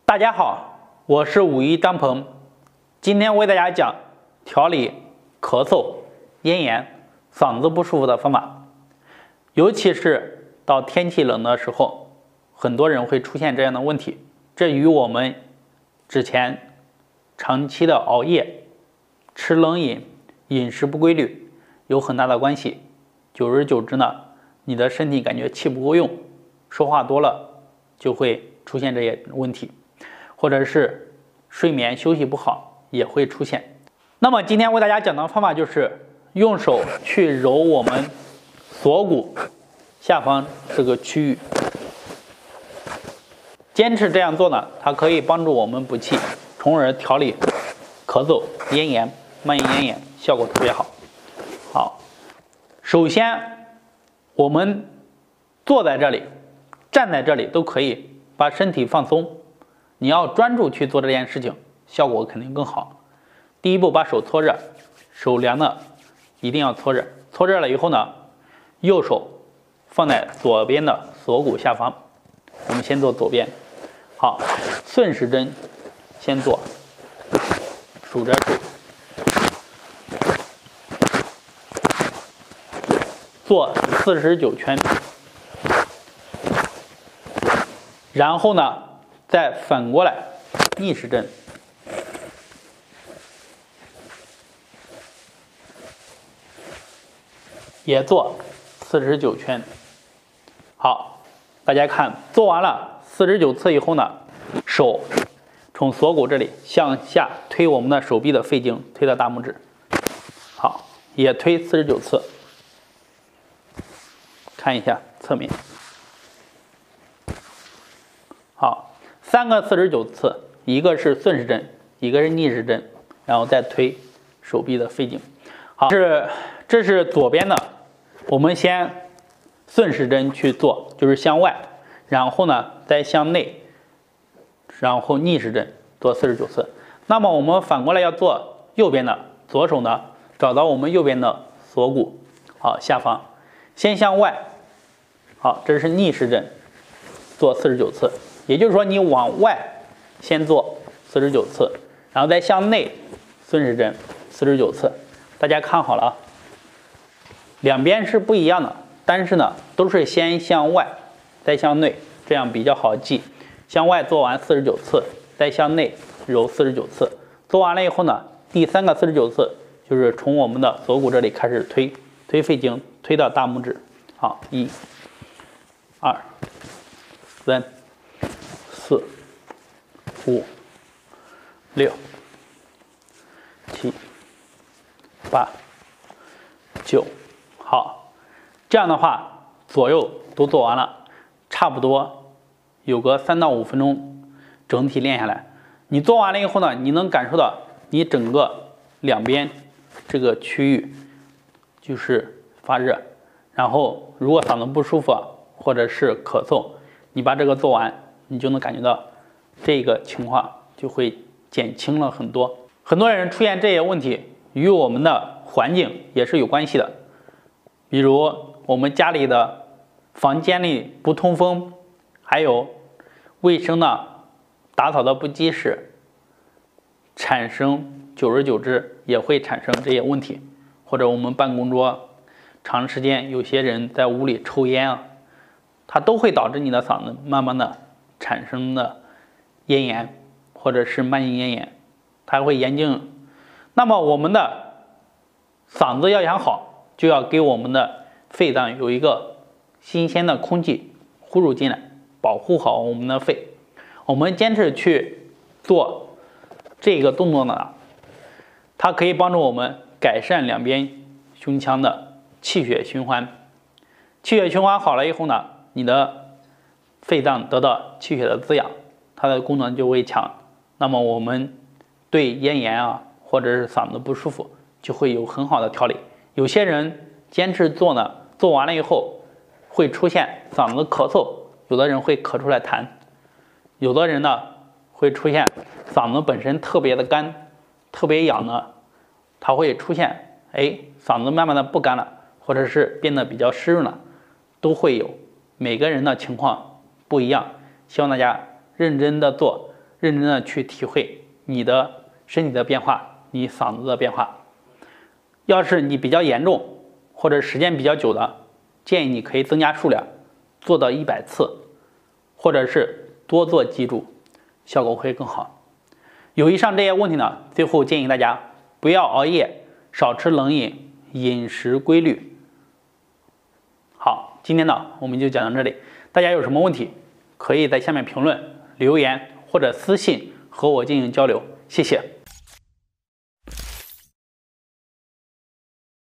大家好，我是武医张鹏，今天为大家讲调理咳嗽、咽炎、嗓子不舒服的方法。尤其是到天气冷的时候，很多人会出现这样的问题，这与我们之前长期的熬夜、吃冷饮、饮食不规律有很大的关系。久而久之呢，你的身体感觉气不够用，说话多了就会出现这些问题。或者是睡眠休息不好也会出现。那么今天为大家讲的方法就是用手去揉我们锁骨下方这个区域，坚持这样做呢，它可以帮助我们补气，从而调理咳嗽、咽炎、慢性咽炎，效果特别好。好，首先我们坐在这里、站在这里都可以，把身体放松。你要专注去做这件事情，效果肯定更好。第一步，把手搓热，手凉的一定要搓热。搓热了以后呢，右手放在左边的锁骨下方。我们先做左边。好，顺时针先做，数着数，做49圈。然后呢，再反过来逆时针，也做49圈。好，大家看，做完了49次以后呢，手从锁骨这里向下推我们的手臂的肺经，推到大拇指。好，也推49次。看一下侧面。好，3个49次，一个是顺时针，一个是逆时针，然后再推手臂的肺经。好，这是左边的，我们先顺时针去做，就是向外，然后呢再向内，然后逆时针做49次。那么我们反过来要做右边的，左手呢找到我们右边的锁骨，好，下方先向外，好，这是逆时针做49次。也就是说，你往外先做49次，然后再向内顺时针49次。大家看好了啊，两边是不一样的，但是呢，都是先向外，再向内，这样比较好记。向外做完49次，再向内揉49次。做完了以后呢，第3个49次就是从我们的锁骨这里开始推肺经，推到大拇指。好，1、2、3、4、5、6、7、8、9，好，这样的话左右都做完了，差不多有个3到5分钟，整体练下来。你做完了以后呢，你能感受到你整个两边这个区域就是发热，然后如果嗓子不舒服或者是咳嗽，你把这个做完，你就能感觉到这个情况就会减轻了很多。很多人出现这些问题与我们的环境也是有关系的，比如我们家里的房间里不通风，还有卫生呢打扫的不及时，久而久之也会产生这些问题。或者我们办公桌长时间有些人在屋里抽烟它都会导致你的嗓子慢慢的产生的咽炎或者是慢性咽炎，它会严重。那么我们的嗓子要养好，就要给我们的肺脏有一个新鲜的空气呼入进来，保护好我们的肺。我们坚持去做这个动作呢，它可以帮助我们改善两边胸腔的气血循环。气血循环好了以后呢，你的肺脏得到气血的滋养，它的功能就会强。那么我们对咽炎或者是嗓子不舒服就会有很好的调理。有些人坚持做呢，做完了以后会出现嗓子咳嗽，有的人会咳出来痰，有的人呢会出现嗓子本身特别的干，特别痒呢，它会出现嗓子慢慢的不干了，或者是变得比较湿润了，都会有。每个人的情况不一样，希望大家认真的做，认真的去体会你的身体的变化，你嗓子的变化。要是你比较严重或者时间比较久的，建议你可以增加数量，做到100次，或者是多做几组，效果会更好。有以上这些问题呢，最后建议大家不要熬夜，少吃冷饮，饮食规律。好，今天呢我们就讲到这里，大家有什么问题可以在下面评论留言或者私信和我进行交流，谢谢。